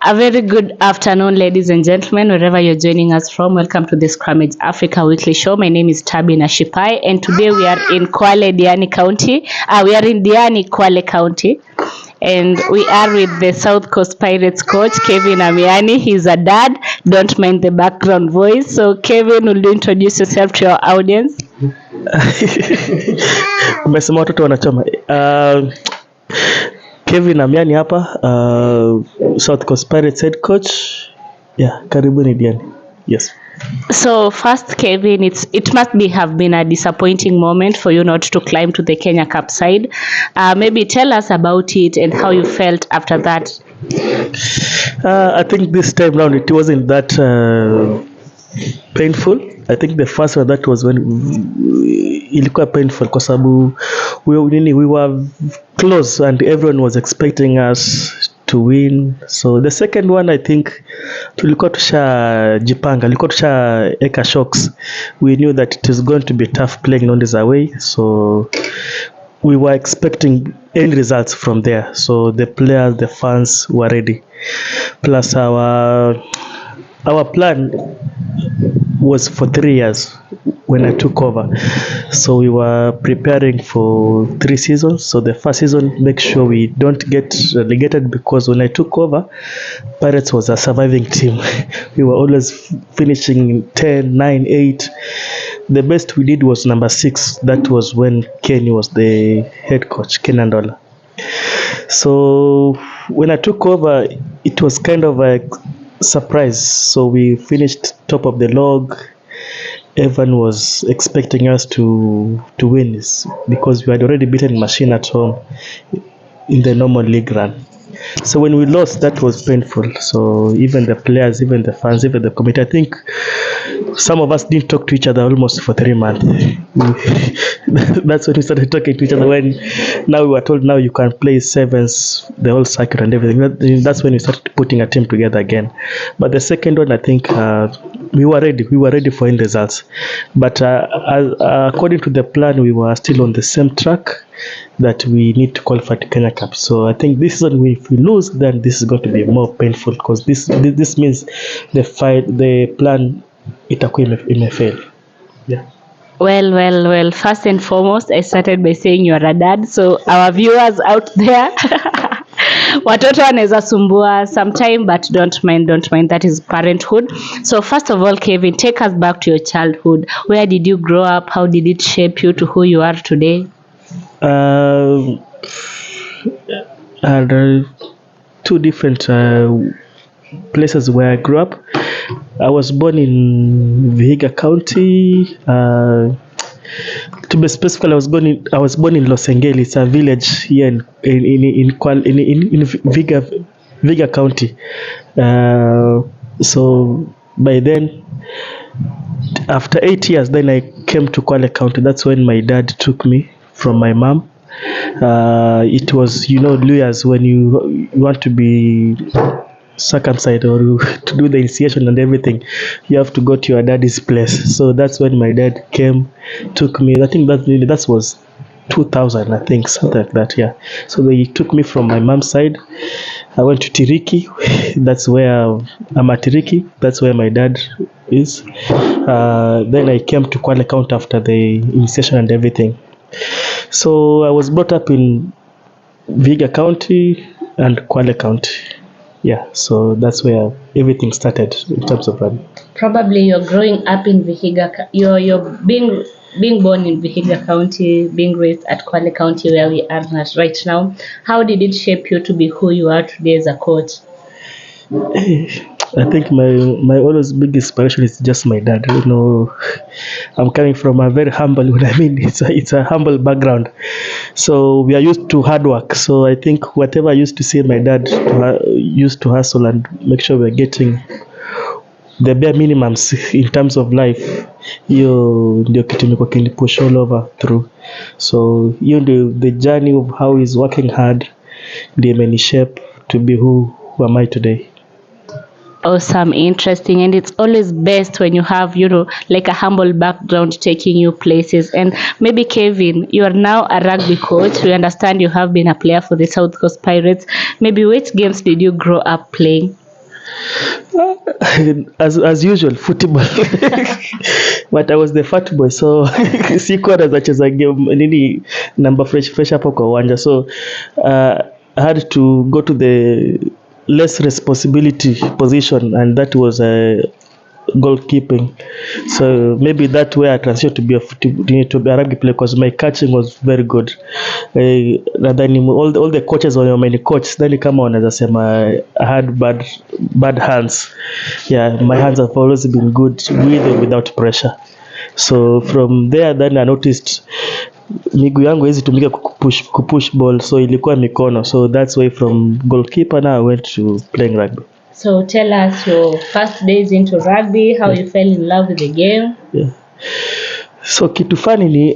A very good afternoon, ladies and gentlemen, wherever you're joining us from. Welcome to the Scrummage Africa Weekly Show. My name is Tabi Nashipai, and today we are in Kwale, Diani County. We are in Diani, Kwale County, and we are with the South Coast Pirates coach, Kevin Amiani. He's a dad. Don't mind the background voice. So, Kevin, will you introduce yourself to our audience? Umesema watoto wanachoma. Kevin Amiani hapa, South Coast Pirates head coach. Yeah, karibuni Diani. Yes. So first, Kevin, it must have been a disappointing moment for you not to climb to the Kenya Cup side. Maybe tell us about it and how you felt after that. I think this time round it wasn't that painful. I think the first one, that was when ilikuwa painful kwa sababu we were close and everyone was expecting us to win. So the second one, I think tulikuwa tushajipanga, tulikuwa tushaeka shocks. We knew that it was going to be tough playing Nondi's away, so we were expecting end results from there. So the players, the fans were ready. Plus our plan was for 3 years when I took over. So we were preparing for 3 seasons. So the first season, make sure we don't get relegated, because when I took over, Pirates was a surviving team. We were always finishing 10, 9, 8. The best we did was number 6. That was when Kenny was the head coach, Ken Andola. So when I took over, it was kind of a surprise. So we finished top of the log. Everyone was expecting us to win this because we had already beaten Machine at home in the normal league run. So when we lost, that was painful. So even the players, even the fans, even the committee, I think some of us didn't talk to each other almost for 3 months. That's when we started talking to each other, when now we were told now you can play sevens, the whole circuit and everything. That's when we started putting a team together again. But the second one, I think we were ready for end results. But according to the plan, we were still on the same track that we need to qualify to Kenya Cup. So I think this season, if we lose, then this is going to be more painful, because this means the plan itakuwa imefail. Yeah. Well. First and foremost, I started by saying you are a dad. So our viewers out there, watoto wanaweza sumbua sometime, but don't mind. That is parenthood. So first of all, Kevin, take us back to your childhood. Where did you grow up? How did it shape you to who you are today? Two different places where I grew up. I was born in Vihiga County. To be specific, I was born in Losengeli. It's a village here in Vihiga County. So by then, after 8 years, then I came to Kwale County. That's when my dad took me from my mom. It was, Luyas, when you want to be circumcised or to do the initiation and everything, you have to go to your daddy's place. So that's when my dad came, took me. I think that was 2000, I think, something like that. Yeah. So they took me from my mom's side. I went to Tiriki. That's where I'm at Tiriki. That's where my dad is. Then I came to Kwale County after the initiation and everything. So I was brought up in Vihiga County and Kwale County. Yeah, so that's where everything started in terms of running. Probably you're growing up in Vihiga. You're being born in Vihiga County, being raised at Kwale County, where we are right now. How did it shape you to be who you are today as a coach? I think my always big inspiration is just my dad. I'm coming from a very humble, it's a humble background. So we are used to hard work. So I think whatever I used to see my dad used to hustle and make sure we're getting the bare minimums in terms of life. Ndio kitu niko push all over through. So the journey of how he's working hard, the many shape to be who am I today. Awesome, interesting, and it's always best when you have like a humble background taking you places. And maybe Kevin, you are now a rugby coach. We understand you have been a player for the South Coast Pirates. Maybe which games did you grow up playing? As usual football. But I was the fat boy, so sikuwa nacheza game nini number fresh hapo kwa uwanja, so I had to go to the less responsibility position, and that was goalkeeping. So maybe that way I transitioned to be a rugby player, because my catching was very good. Nadhani all the coaches wale coach, then kama wanaweza sema I had bad hands. Yeah, my hands have always been good with or without pressure. So from there then I noticed miguu yangu hizi tumika kupush ball, so ilikuwa mikono. So that's why from goalkeeper now I went to playing rugby. So tell us your first days into rugby, how you fell in love with the game. Yeah. So kitu funny ni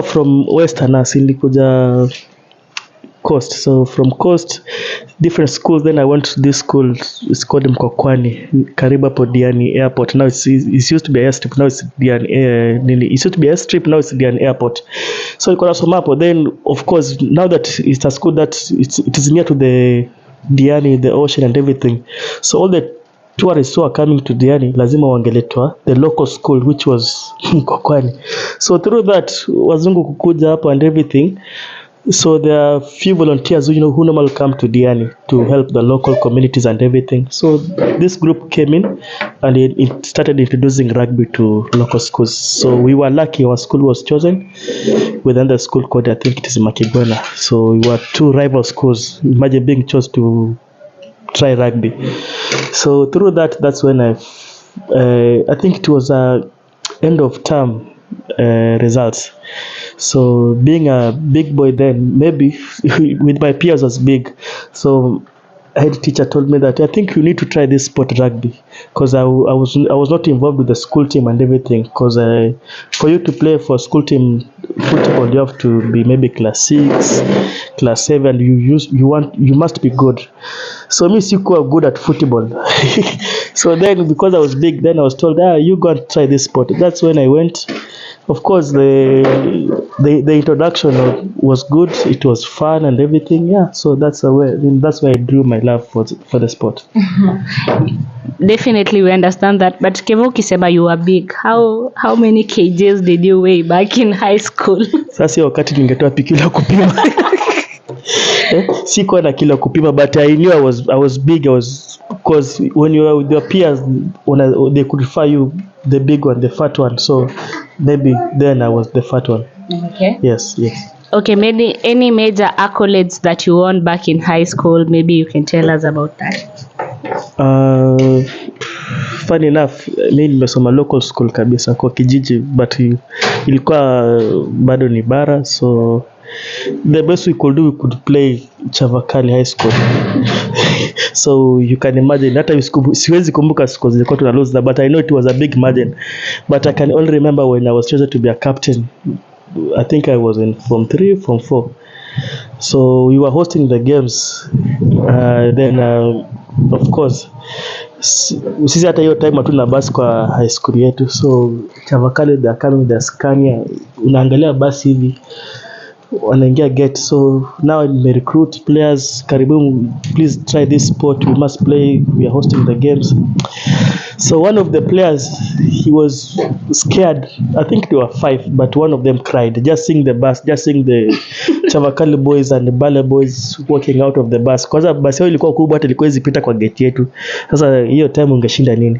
from Western nilikuja Coast. So from Coast, different schools, then I went to this school, it's called Mkokwani, karibu hapo Diani Airport. Now it used to be airstrip, now it's Diani it used to be airstrip, now it's Diani Airport. So nilikuwa nasoma hapo, then of course now that it's a school that it is near to the Diani, the ocean and everything, so all the tourists who are coming to Diani lazima wangeletwa the local school, which was Mkokwani. So through that wazungu kukuja hapo and everything, so there are few volunteers who normally come to Diani to help the local communities and everything. So this group came in and it started introducing rugby to local schools. So we were lucky, our school was chosen within the school called, I think it is Makigwena. So we were two rival schools, imagine being chosen to try rugby. So through that's when I think it was end of term results. So being a big boy then, maybe with my peers was big. So head teacher told me that I think you need to try this sport rugby, because I was not involved with the school team and everything, because for you to play for school team football you have to be maybe class 6, class 7, you must be good. So me sikuwa good at football. So then because I was big, then I was told, you go and try this sport. That's when I went. Of course the introduction was good, it was fun and everything. Yeah, so that's where I drew my love for the sport. Definitely we understand that, but Kevo ukisema you were big, how many kgs did you weigh back in high school? Sasa wakati ningetoa kilo kupima. Sikuwa na kilo kupima, but I knew I was big. Because when you are with your peers, they could refer you the big one, the fat one. So maybe then I was the fat one. Okay. Yes. Okay, maybe any major accolades that you won back in high school, maybe you can tell us about that. Funny enough, mimi nimesoma local school kabisa kwa kijiji, but ilikuwa bado ni bara, so the best we could do, we could play Chavakali High School. So you can imagine that siwezi kumbuka siku zilikuwa tuna lose that, but I know it was a big margin. But I can only remember when I was chosen to be a captain. I think I was in Form 3, Form 4. So we were hosting the games. Then of course sisi hata hiyo time hatuna basi kwa high school yetu, so Chavakali they are coming, the Scania, unaangalia basi hivi wanaingia gate. So now I recruit players, karibu, please try this sport, we must play, we are hosting the games. So one of the players, he was scared. I think there were 5, but one of them cried just seeing the bus, just seeing the Chavakali boys and the Bale boys walking out of the bus. Kwanza basi ilikuwa kubwa, hata ilikuwa izipita kwa gate yetu. Sasa hiyo time ungeshinda nini?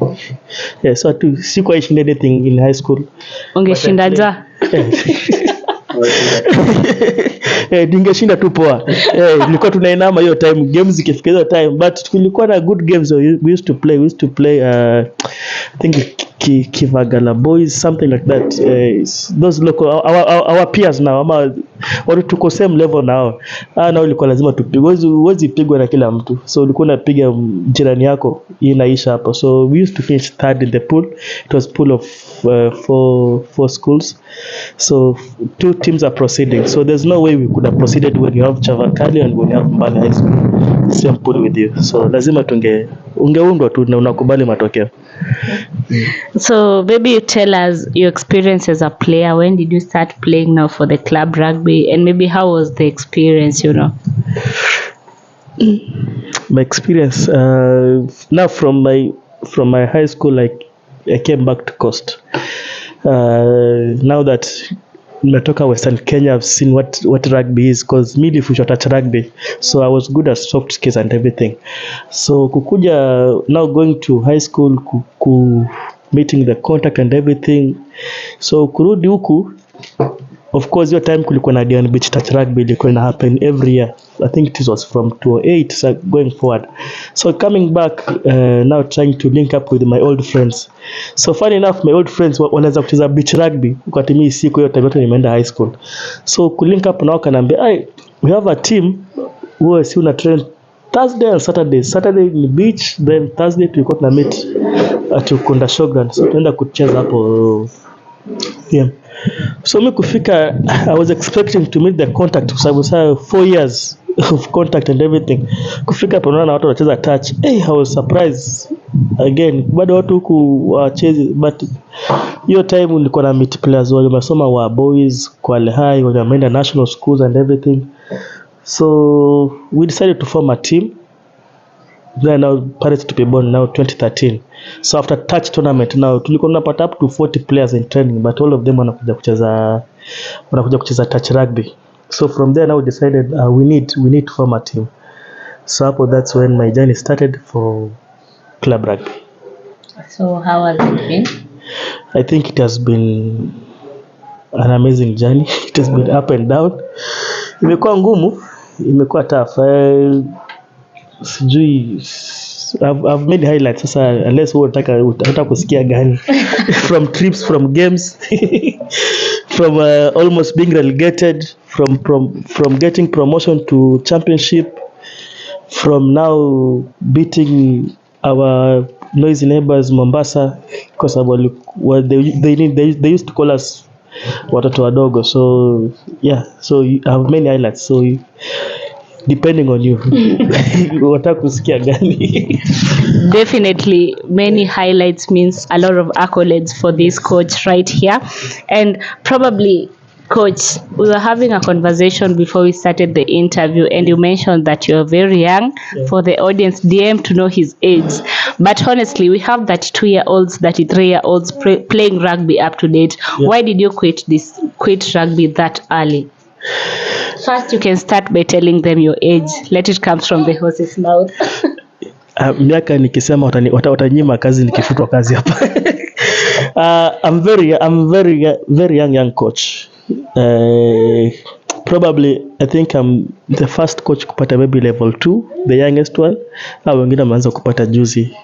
Yeah, so sikuwa ishinda anything in high school. Ungeshinda ja? Ningeshinda tu poa. Nilikuwa tunainama hiyo time, games ikifika hiyo time, but tulikuwa na good games. We used to play I think Kivagala boys, something like that. Those local our peers now, ama watu tuko same level now. Na ulikuwa lazima tupigwe, huwezi pigwa na kila mtu, so ulikuwa unapiga jirani yako, inaisha hapo. So we used to finish third in the pool. It was pool of 4 schools, so 2 teams are proceeding. So there's no way we could have proceeded when you have Chavakali and when you have Mbale High School, same pool with you. So lazima ungeundwa tu na unakubali matokeo. So maybe you tell us your experience as a player. When did you start playing now for the club rugby, and maybe how was the experience, My experience now from my high school, like I came back to Coast. Now that nimetoka Western Kenya, I've seen what rugby is, because me nilifundishwa touch rugby, so I was good at soft skills and everything. So kukuja now going to high school, meeting the contact and everything, so kurudi huku, of course your time kulikuwa na Diani Beach touch rugby ilikuwa ina happen every year. I think it was from 2008 so going forward. So coming back now trying to link up with my old friends. So funny enough, my old friends wanaweza kucheza beach rugby wakati mimi siku hiyo time yote nimeenda high school. So kulink up nao kanaambia, we have a team who si una train Thursday and Saturday. Saturday ni beach, then Thursday tulikuwa tuna meet at Ukunda Showground. So tunaenda kucheza hapo yeah. So me kufika, I was expecting to meet the contact kwa sababu saa 4 years of contact and everything. Kufika hapo naona watu wanacheza touch. I was surprised again. Bado watu huku wachezi, but hiyo time nilikuwa na meet players wale wamesoma wa boys kwa Lehigh, wale wameenda national schools and everything. So we decided to form a team. Then now Paris to be born now 2013. So after touch tournament now tulikuwa tunapata up to 40 players in training, but all of them wanakuja kucheza touch rugby. So from there now we decided we need to form a team. So that's when my journey started for club rugby. So how has it been? I think it has been an amazing journey. It has been up and down. Imekuwa ngumu, imekuwa tough. Sijui I've made highlights sasa, unless wewe unataka kusikia gani. From trips, from games, from almost being relegated, from getting promotion to championship, from now beating our noisy neighbors Mombasa, because they used to call us watoto wadogo. So yeah, so I have many highlights, so depending on you. Unataka kusikia gani? Definitely many highlights means a lot of accolades for this coach right here. And probably, coach, we were having a conversation before we started the interview and you mentioned that you're very young. Yeah. For the audience, DM to know his age. But honestly, we have 32-year-olds, 33-year-olds playing rugby up to date. Yeah. Why did you quit rugby that early? First, you can start by telling them your age. Let it come from the horse's mouth. Miaka nikisema watanyima kazi nikifutwa kazi hapa. I'm very young coach. Probably I think I'm the first coach kupata maybe level 2, the youngest one. Hao wengine wameanza kupata juzi.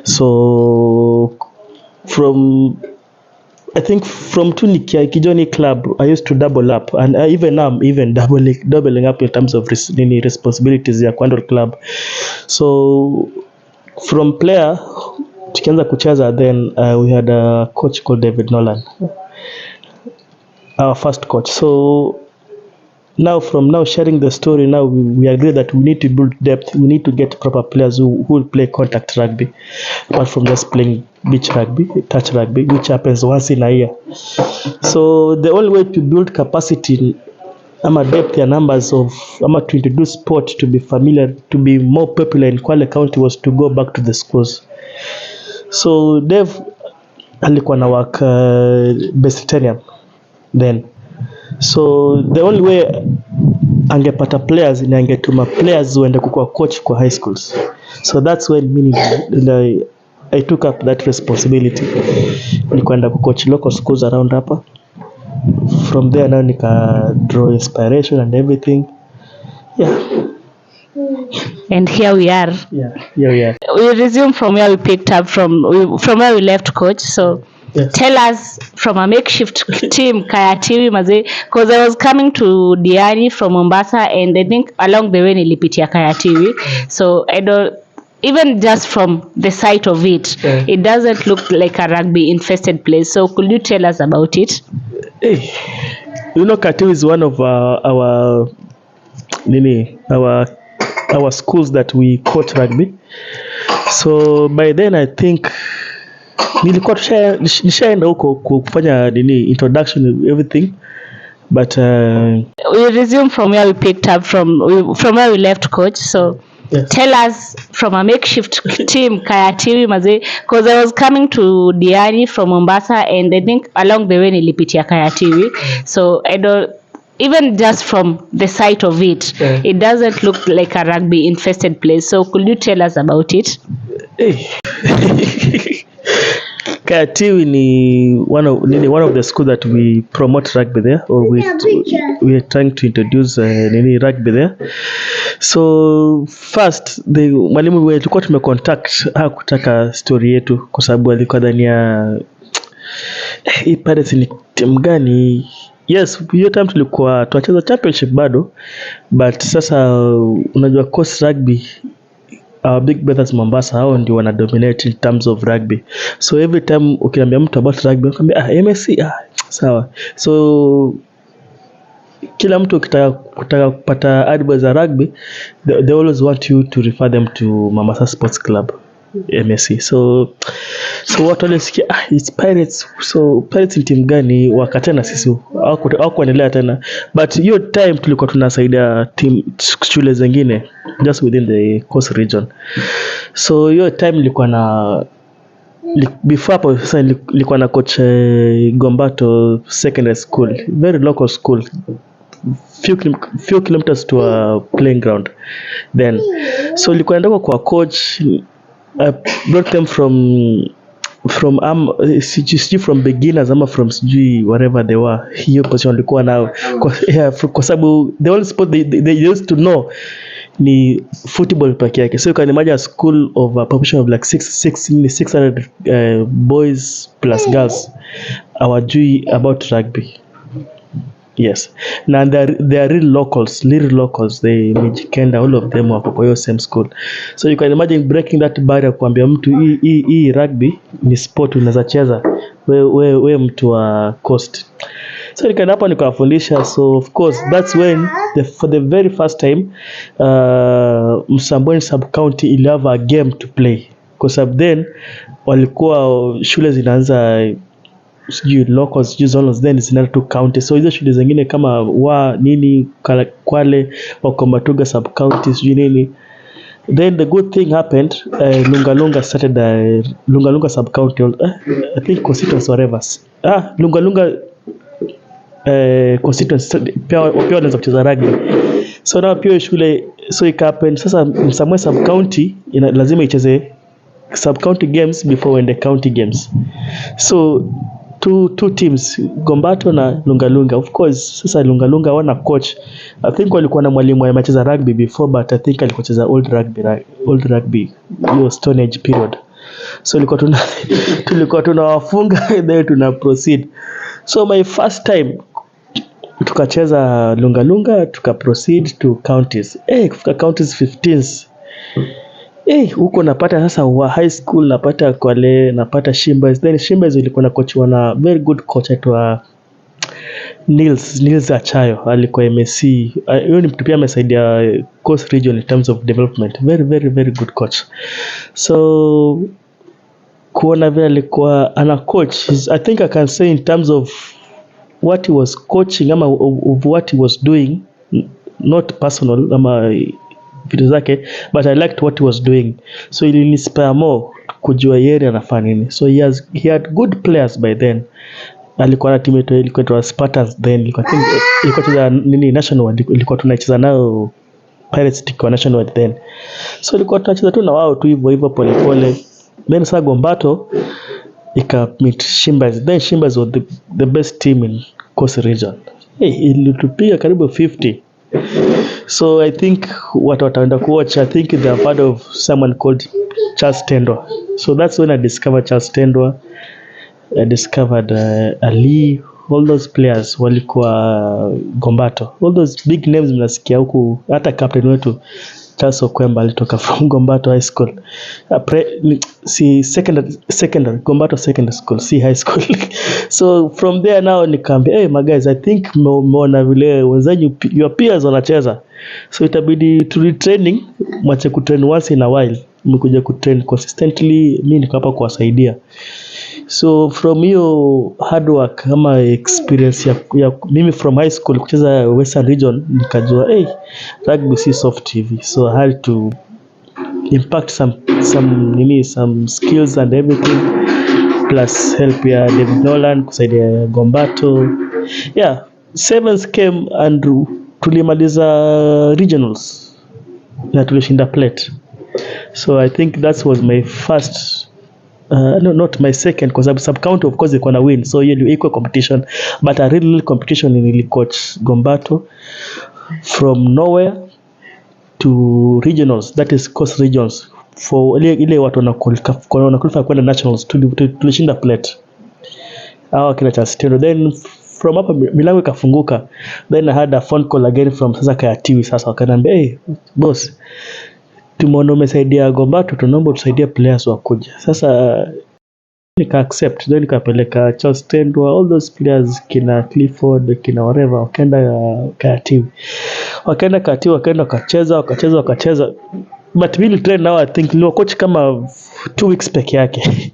So I think from Kijoni club, I used to double up, and even now I'm even doubling up in terms of responsibilities ya Kwandol club. So from player tukianza kucheza, then we had a coach called David Nolan, our first coach. So now sharing the story, now we agree that we need to build depth. We need to get proper players who will play contact rugby, apart from just playing beach rugby, touch rugby, which happens once in a year. So the only way to build capacity, depth and numbers to introduce sport to be familiar, to be more popular in Kwale County, was to go back to the schools. So Dave alikuwa na work Besitanian then. So the only way angepata players ni angetuma players waende kuwa coach kwa high schools. So that's when I took up that responsibility. Nikaenda ku coach local schools around hapa. From there now nika draw inspiration and everything. Yeah. And here we are. Yeah, here we are. We resume from where we picked up from where we left, coach. So yes. Tell us from a makeshift team, Kayatiwi Maze, because I was coming to Diani from Mombasa, and I think along the way nilipitia Kayatiwi. So I don't, even just from the sight of it, yeah. It doesn't look like a rugby infested place. So could you tell us about it? Hey, Kayatiwi is one of our schools that we coach rugby. So by then I think nilikuwa nishaenda huko kufanya introduction and everything, But We resume from where we picked up from where we left, coach. So yes. Tell us from a makeshift team Kayatiwi maze, because I was coming to Diani from Mombasa, and I think along the way nilipitia Kayatiwi. So I don't, even just from the sight of it, it doesn't look like a rugby infested place. So could you tell us about it? Hey. Kayatiwi ni one of the school that we promote rugby there, or we are trying to introduce rugby there. So first the mwalimu wetu tulikuwa tumecontact hakutaka story yetu kwa sababu alikuwa dhania hii Pirates ni timu gani. Yes, hiyo time tulikuwa tunacheza championship bado, but sasa unajua coast rugby, our big brothers Mombasa hao ndio wana dominate in terms of rugby. So every time ukiambia mtu about rugby akamwambia MSC sawa. So kila mtu kutaka kupata advice za rugby, they always want you to refer them to Mombasa Sports Club, MSC. So watu walisikia it's Pirates. So Pirates ni timu gani? Wakatana sisi hawakuendelea tena, but hiyo time tulikuwa tunasaidia team shule zingine just within the coast region. So hiyo time nilikuwa na before hapo sasa nilikuwa na coach Gombato Secondary School, very local school, few kilometers to a playing ground then. So nilikuwa naenda kwa coach. I brought them from from beginners ama from wherever they were. Hiyo position walikuwa nao kwa sababu the only sport they used to know ni football peke yake. So you can imagine a school of a population of like 600 boys plus girls hawajui about rugby. Yes. Now they are real locals. They Mijikenda, all of them wako kwa hiyo same school. So you can imagine breaking that barrier, kuambia mtu hii rugby ni sport unaweza cheza we mtu wa coast. So nikaenda hapo nikawafundisha. So of course that's when for the very first time Msambweni sub county will have a game to play, because then walikuwa shule zinaanza locals zones, then zinaenda to county. So hizo shule zingine kama Kwale wako Matuga sub county nini. Then the good thing happened, Lungalunga started Lungalunga sub county, I think constituents whatever. Lungalunga constituents pia wanaweza kucheza rugby. So now pia shule, so it happened sasa Msamwe sub county lazima icheze sub county games before when the county games. So two teams, Gombato na Lungalunga. Of course sasa Lungalunga wana coach, I think walikuwa na mwalimu amecheza rugby before, but I think alikuwa cheza old rugby hiyo Stone Age period. So tulikuwa tunawafunga then tuna proceed. So my first time tukacheza Lungalunga tuka proceed to counties. Kufika counties 15s. Huko napata sasa wa high school, napata Kwale, napata Shimbas. Then Shimbas ilikuwa na coach wana very good coach aitwa Nils Achayo, alikuwa MSc. Yeye ni mtu pia amesaidia Coast Region in terms of development. Very very very good coach. So kuona vile alikuwa ana coach, I think I can say in terms of what he was coaching ama of what he was doing, not personal ama vitu zake, but I liked what he was doing. So ili inspire more kujua yeye anafanya nini. So he had good players by then. Alikuwa na timu yetu ilikuwa Spartans then, ilikuwa cheza national, ilikuwa tunacheza nao Pirates kwa national then. So ilikuwa tunacheza tu na wao tu hivyo pole. Then sasa Gombato meet Shimbas. Then Shimbas was the best team in Coast Region. Ilitupiga karibu 50. So I think what wataenda kuwatch, I think they are part of someone called Charles Tendwa. So that's when I discovered Charles Tendwa. I discovered Ali, all those players walikuwa Gombato. All those big names mnasikia huku, hata captain wetu Charles Okwemba alitoka from Gombato High School. Secondary Gombato Secondary School, high school. So from there now nikaambia, hey my guys, I think mmeona vile wenzanyu your peers wanacheza. So itabidi to retraining, mwache kutrain once in a while. mkuja kutrain consistently, mimi niko hapa kuwasaidia. So from hiyo hard work kama experience ya mimi from high school kucheza Western Region, nikajua rugby si soft hivi. So I had to impact some skills and everything, plus help ya David Nolan kusaidia Gombato. Yeah, sevens came and tulimaliza regionals na tulishinda plate. So I think that was my first no, not my second, because sub county of course ilikuwa na win, so hiyo equal competition, but a real competition nili coach Gombato from nowhere to regionals, that is coast regions, for ile watu na qualify kwenda nationals. Tulishinda plate hawa kila cha Stendo. Then from hapa milango ikafunguka, then I had a phone call again from sasa Kayatiwi. Sasa wakaniambia boss, tumeona umesaidia Gombato, tunaomba tusaidie players wakuja. Sasa nika accept, then nikapeleka Charles Tendwa, all those players, kina Clifford, kina whatever, wakaenda Kayatiwi. Wakaenda wakacheza. But really train now, I think ni coach kama 2 weeks peke yake.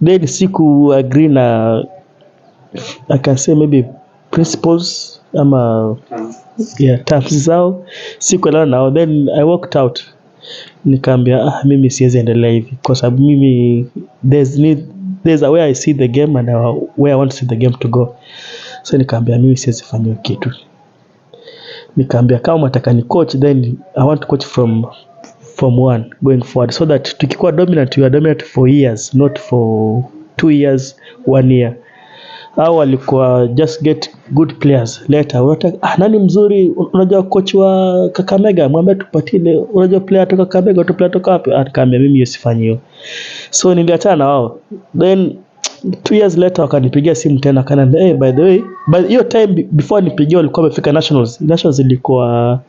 Then siku agree na, I can say maybe principles ama terms zao, siku elewana nao. Then I walked out, nikaambia mimi siwezi endelea hivi, kwa sababu mimi there's a way I see the game and where I want to see the game to go. So nikaambia mimi siwezi fanya kitu. Nikaambia kama nataka ni coach, then I want to coach from one going forward, so that tukikuwa dominant, we are dominant for years, not for 2 years, 1 year. Hao walikuwa just get good players later. Nani mzuri, unajua coach wa Kakamega, mwambie tupatie, unajua player toka Kakamega, player toka wapi? Akaambia mimi sifanyi hiyo. So niliachana na wao. Then 2 years later wakanipigia simu tena, akaniambia by the way, but hiyo time before nipigie walikuwa wamefika nationals. Nationals ilikuwa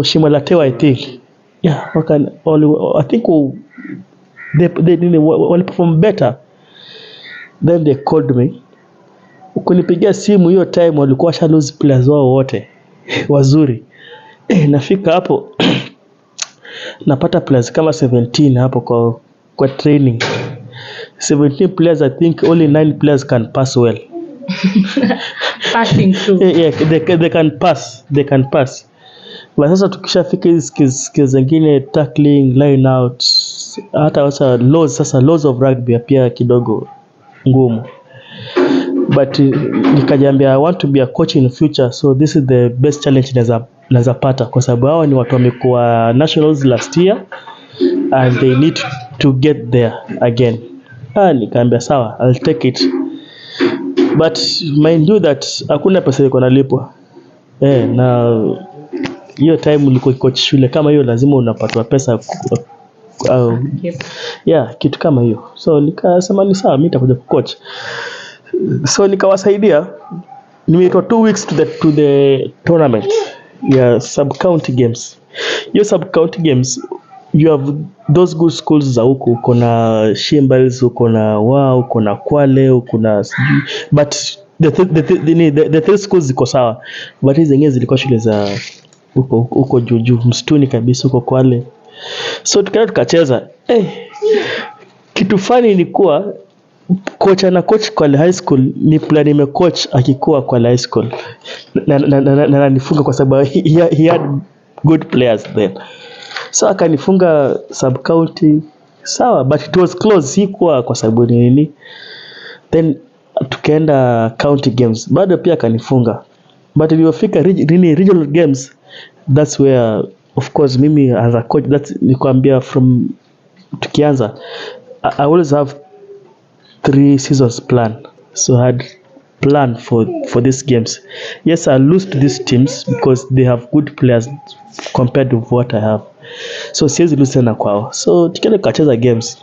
shimo la tewa, I think. Yeah, I think they perform better. Then they called me. Ukunipigia simu hiyo time walikuwa sha lose players wao wote wazuri. Nafika hapo napata players kama 17 hapo kwa training. 17 players, I think only 9 players can pass well. Passing through. Yeah, they can pass. But sasa tukishafika hizi skills zingine, tackling, line out, hata laws of rugby pia kidogo ngumu. But nikajiambia I want to be a coach in the future, so this is the best challenge naweza pata, kwa sababu hao ni watu wamekuwa nationals last year and they need to get there again. Nikaambia sawa, I'll take it, but mind you that hakuna pesa iko nalipwa. Na hiyo time nilikuwa coach shule kama hiyo, lazima unapatwa pesa kitu kama hiyo. So nikasema ni sawa, mimi nitakuja coach. So nikawasaidia. Nimeitwa 2 weeks to the tournament sub county games. Hiyo sub county games, you have those good schools za huko, uko na Shimbals, uko na uko na Kwale, uko na but the three schools ziko sawa, but hizo zingine zilikuwa shule za huko juu msituni kabisa huko Kwale. So tukacheza. Kitu funny ni kuwa coach kwa high school ni player nimecoach akikuwa kwa high school na nifunga, kwa sababu he had good players then. So akanifunga sub county, sawa, but it was close, sikuwa kwa sababu nini. Then tukaenda county games, bado pia akanifunga. But iliyofika regional games, that's where of course mimi as a coach, that's nikwambia from tukianza, I always have 3 seasons plan. So I had plan for these games. Yes, I lose to these teams because they have good players compared to what I have. So siwezi lose tena kwao. So tukienda kacheza games,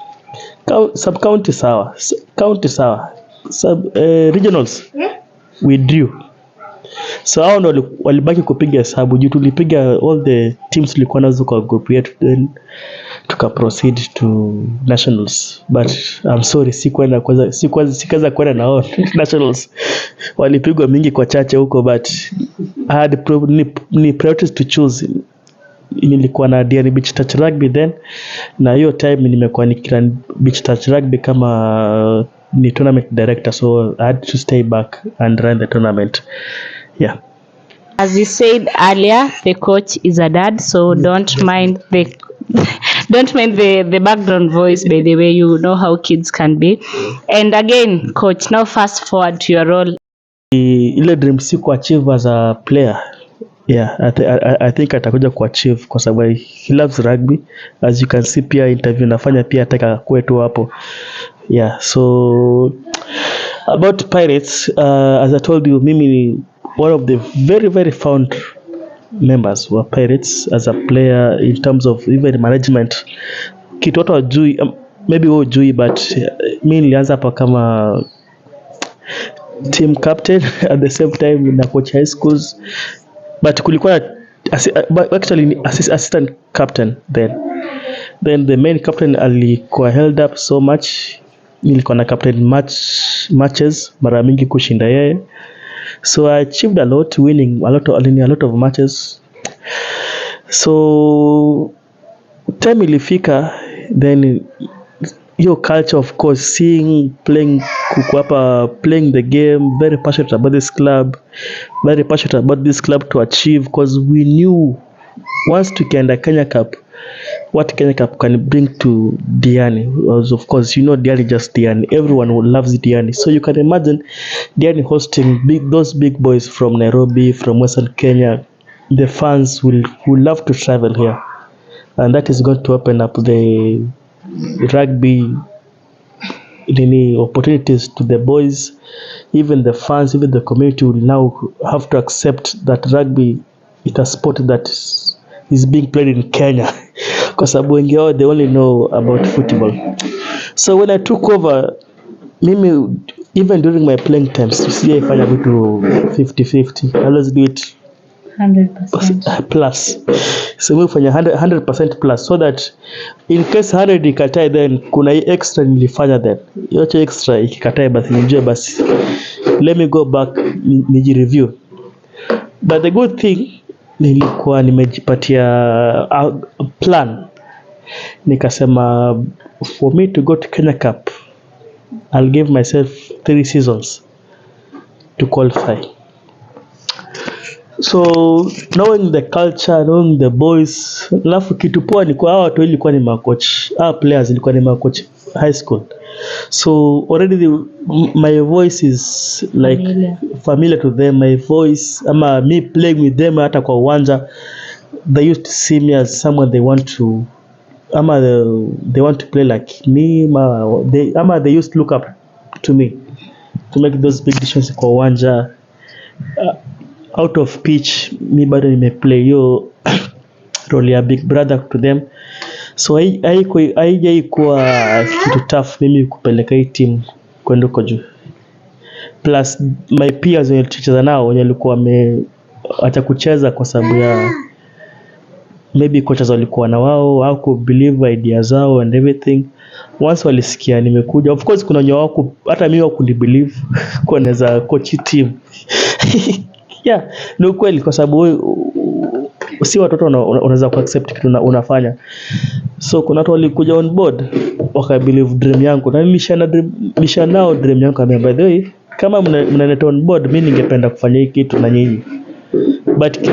sub county sawa, county sawa, regionals we drew. So hao ndo walibaki kupiga hesabu juu tulipiga all the teams tulikuwa nazo kwa group yetu, then tuka proceed to nationals. But I'm sorry, sikaza kwenda nao nationals. Walipigwa mingi kwa chache huko, but I had priorities to choose. nilikuwa na Diani Beach Touch Rugby then, na hiyo time nimekuwa nikirun Beach Touch Rugby kama ni tournament director, so I had to stay back and run the tournament. Yeah. As you said earlier, the coach is a dad, so don't mind the the background voice, by the way. You know how kids can be. And again, coach, now fast forward to your role. Ile dream si kuachieve as a player. Yeah, I think atakuja kuachieve kwa sababu he loves rugby. As you can see pia interview nafanya pia ataka kwetu hapo. Yeah, so about Pirates, as I told you, mimi one of the very very fond members were Pirates as a player in terms of even management. Kitu watu wajui, maybe wewe hujui, but mimi nilianza hapa kama team captain at the same time na coach high schools, but kulikuwa actually assistant captain then the main captain alikuwa held up so much. Nilikuwa na captain matches mara mingi kushinda yeye, so I achieved a lot, winning a lot of matches. So time ilifika, then your culture, of course, seeing playing the game, very passionate about this club to achieve, because we knew once tukienda Kenya Cup, what Kenya Cup can bring to Diani was, of course, Diani, just Diani, everyone who loves Diani. So you can imagine Diani hosting those big boys from Nairobi, from Western Kenya. The fans will love to travel here, and that is going to open up the rugby opportunities to the boys. Even the fans, even the community will now have to accept that rugby is a sport that is being played in Kenya, because wengi wao they only know about football. So when I took over, mimi, even during my playing times, sijaifanya vitu 50-50. I always do it 100% plus. So mimi hufanya 100% plus, so that in case 100 ikatae, then kuna hii extra nilifanya, then yote extra ikikatae, basi nijue basi let me go back nijireview. But the good thing, nilikuwa nimejipatia a plan, nikasema for me to go to Kenya Cup, I'll give myself 3 seasons to qualify. So knowing the culture, knowing the boys, alafu kitu poa ni kwa hao watu ilikuwa ni macoach, players ilikuwa ni macoach high school, so already my voice is like familiar to them. My voice, ama me playing with them hata kwa uwanja, they used to see me as someone they want to play like me, they used to look up to me to make those big decisions kwa uwanja. Out of pitch, mi bado nimeplay hiyo role ya big brother to them, so haijaikuwa kitu tough mimi kupeleka hii team kwenda huko juu. Plus my peers wenye tulicheza nao, wenye walikuwa acha kucheza kwa sababu ya maybe coaches walikuwa na wao au ku believe idea zao and everything. Once walisikia nimekuja, of course kuna wenye wako hata mimi wako believe kwa naweza coach team. Yeah, ni ukweli, kwa sababu si watoto unaweza ku accept kitu unafanya. So kuna watu walikuja on board waka believe dream yangu, na nilisha nao dream yangu, kama by the way, kama mnaleta on board, mimi ningependa kufanya hiki kitu na nyinyi. But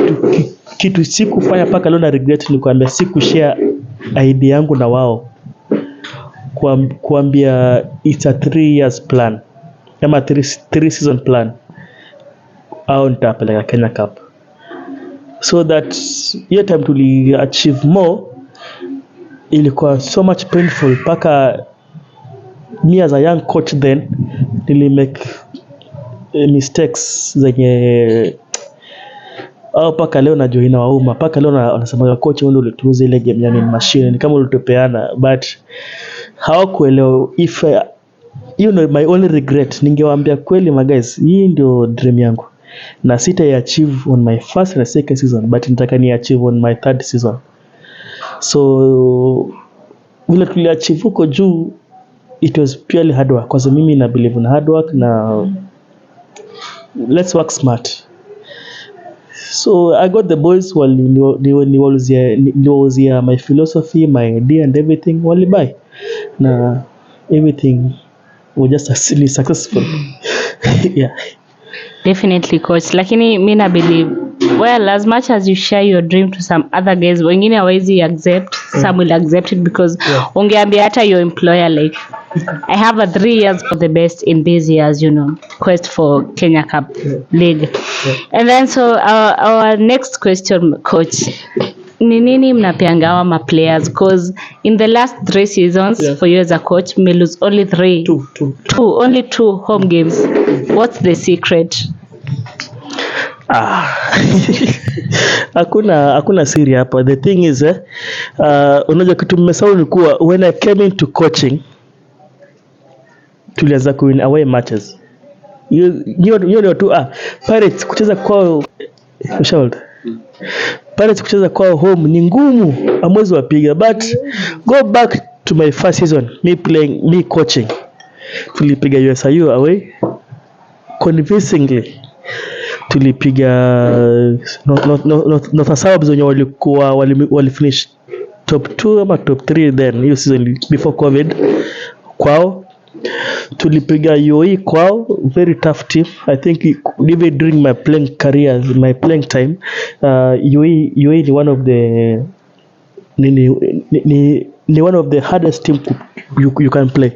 kitu sikufanya paka leo na regret ni kuambia sikushare idea yangu na wao, kuambia it's a 3 years plan ama 3 season plan au nitapeleka Kenya Cup, so that hiyo time tuli achieve more. Ilikuwa so much painful, paka me as a young coach then nili make mistakes zenye paka leo najua inawauma, paka leo wanasema coach wewe ndio ulituuza ile game ya machine, ni kama ulitupeana, but hawakuelewa. If my only regret, ningewaambia kweli guys, hii ndio dream yangu na sita achieve on my first and second season, but nitaka ni achieve on my third season. So vile tuli achieve huko juu, it was purely hard work, because mimi na believe in hard work, na let's work smart. So I got the boys waliwauzia my philosophy, my idea and everything, walibuy na everything was just successful. Yeah. Definitely coach, lakini mi na believe well, as much as you share your dream to some other guys, wengine hawezi accept, some will accept it because ungeambia hata your employer like I have a 3 years for the best in these years, quest for Kenya Cup League. And then so our next question coach, ni nini mnapeanga ma players, because in the last 3 seasons for you as a coach me lose only 3 only 2 home games. What's the secret? Hakuna siri hapa. The thing is unajua kitu mmesahau ni kuwa when I came into coaching tulianza kuwin away matches. Hiyo tu Pirates kucheza kwao Pirates kucheza kwao home ni ngumu, amwezi wapiga, but go back to my first season me coaching, tulipiga USIU away convincingly, tulipiga not suburbs wenye walikuwa walifinish top 2 ama top 3 then hiyo season before COVID kwao. Tulipiga UAE kwao, very tough team. I think even during my playing career, my playing time, UAE ni one of the ni one of the hardest team you can play,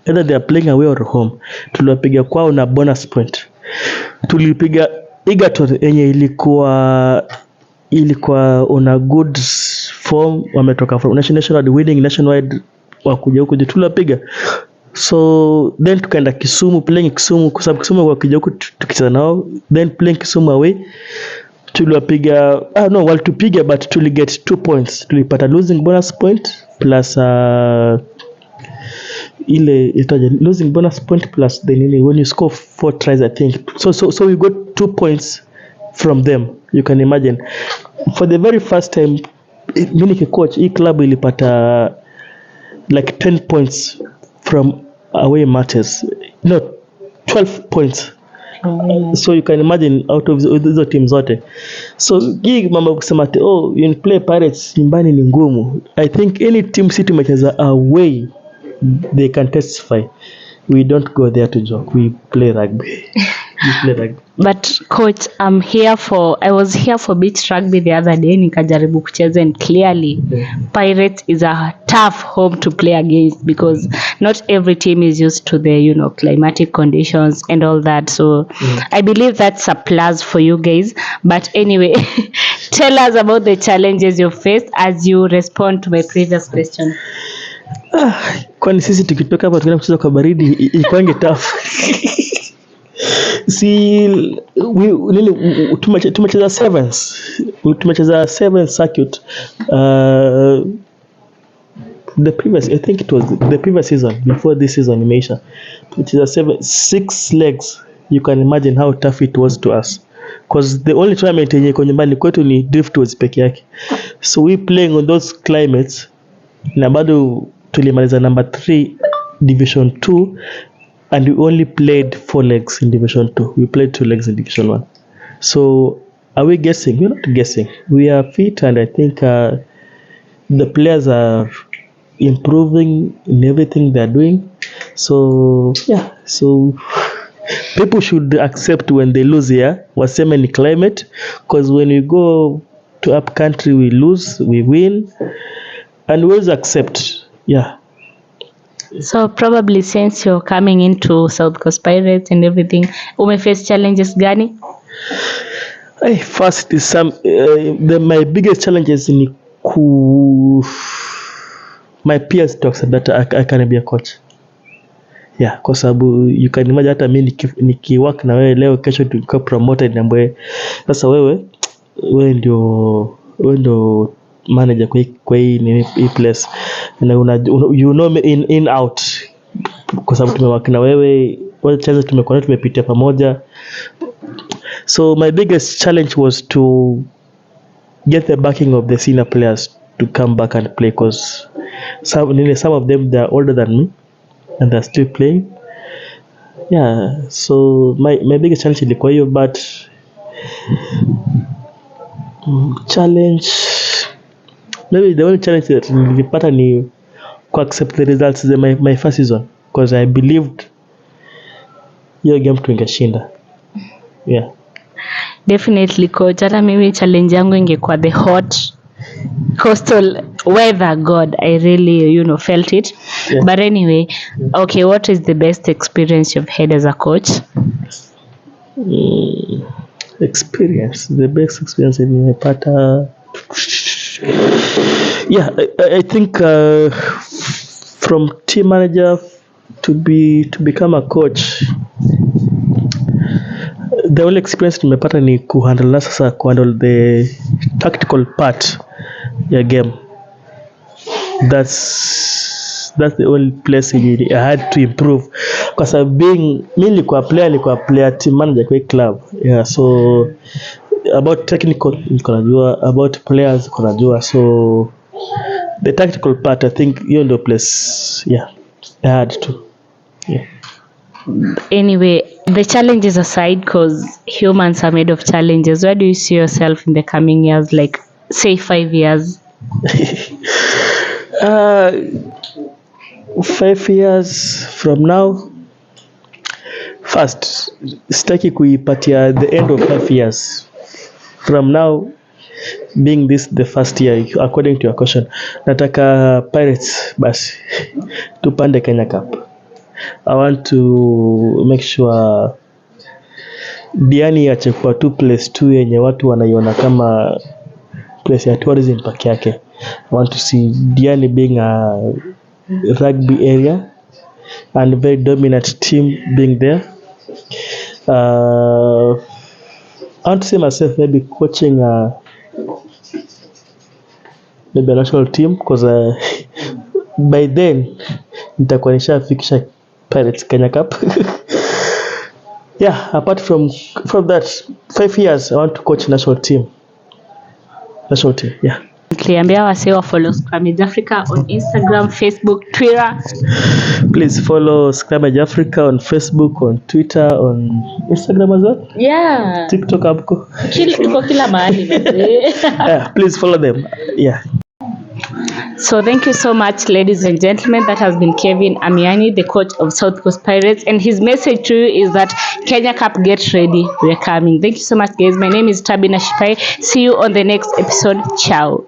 either they are playing away or home. Tulipiga kwao na bonus point. Tulipiga Egerton yenye ilikuwa on a good form, wametoka from national winning nationwide, wakuja huko tulipiga. So then tukaenda Kisumu, playing Kisumu kwa sababu Kisumu wakija huko tukicheza nao, then playing Kisumu away tuliwapiga walitupiga but tuliget 2 points. Tulipata losing bonus point plus ile itaje losing bonus point plus then when you score 4 tries I think. So we got 2 points from them. You can imagine for the very first time mimi coach hii club ilipata like 10 points from away matches, 12 points. So you can imagine out of those teams zote. So hii mambo kusema you play Pirates nyumbani ni ngumu. I think any team city tumecheza away they can testify. We don't go there to joke, we play rugby. But coach, I was here for beach rugby the other day, nikajaribu kucheza, and clearly Pirates is a tough home to play against because not every team is used to the climatic conditions and all that. So I believe that's a plus for you guys. But anyway, tell us about the challenges you faced as you respond to my previous question. Kwani sisi tukitoka hapa tunaenda kucheza kwa baridi ikwange tough. Tumecheza sevens. Tumecheza 7 circuit. The previous season before this season imeisha. Tumecheza 6 legs. You can imagine how tough it was to us. Because the only tournament yenye iko nyumbani kwetu ni Driftwoods peke yake. So we playing on those climates na bado tulimaliza number 3 division 2 and we only played 4 legs in division 2. We played 2 legs in division 1. So are we guessing? We're not guessing. We are fit, and I think the players are improving in everything they're doing. So people should accept when they lose here, waseme ni climate, because when we go to up country we lose, we win, and we always accept. So probably since you're coming into South Coast Pirates and everything, umeface challenges gani? First is my biggest challenges ni my peers talks that I can be a coach. Kwa sababu you can imagine hata mimi nikiwork na wewe leo, kesho tukikuwa promoted na mbwe, sasa wewe ndio manager kwa hii place, na you know me in out, kwa sababu tumework na wewe, wale chances tumekuwa tumepitia pamoja. So my biggest challenge was to get the backing of the senior players to come back and play, because some of them, they are older than me and they're still playing. So my biggest challenge ilikuwa hiyo, but Challenge, maybe the only challenge that nilipata ni ku accept the results of my first season, because I believed hiyo game tungeshinda. Yeah. Definitely coach, hata mimi challenge yangu ingekuwa the hot coastal weather. God, I really felt it. Yeah. But anyway, okay, what is the best experience you've had as a coach? Experience, the best experience nimepata, yeah, I think from team manager to become a coach, the only experience nimepata ni kuhandle the tactical part ya game. That's the only place I had to improve, because mimi nilikuwa player team manager kwa club. Yeah, so about technical niko najua, about players niko najua, so the tactical part I think hiyo ndio place, yeah, I had to. Yeah. Anyway, the challenges aside, because humans are made of challenges, where do you see yourself in the coming years, like say 5 years? 5 years from now, first sitaki kuipatia the end of 5 years from now, being this the first year according to your question. Nataka Pirates basi tupande Kenya Cup. I want to make sure Diani ache kwa tu place tu yenye watu wanaiona kama place ya tourism peke yake. I want to see Diani being a rugby area and very dominant team being there. I want to see myself maybe coaching maybe a national team, because by then nitakuwa nishafikisha Pirates Kenya Cup. Yeah, apart from that, 5 years I want to coach national team, yeah. Niambia wase wa follow Scrummage Africa on Instagram, Facebook, Twitter. Please follow Scrummage Africa on Facebook, on Twitter, on Instagram as well. Yeah. TikTok hapo. Kila mahali. Yeah, please follow them. Yeah. So thank you so much, ladies and gentlemen. That has been Kevin Amiani, the coach of South Coast Pirates, and his message to you is that Kenya Cup, get ready, we're coming. Thank you so much, guys. My name is Tabina Shipai. See you on the next episode. Ciao.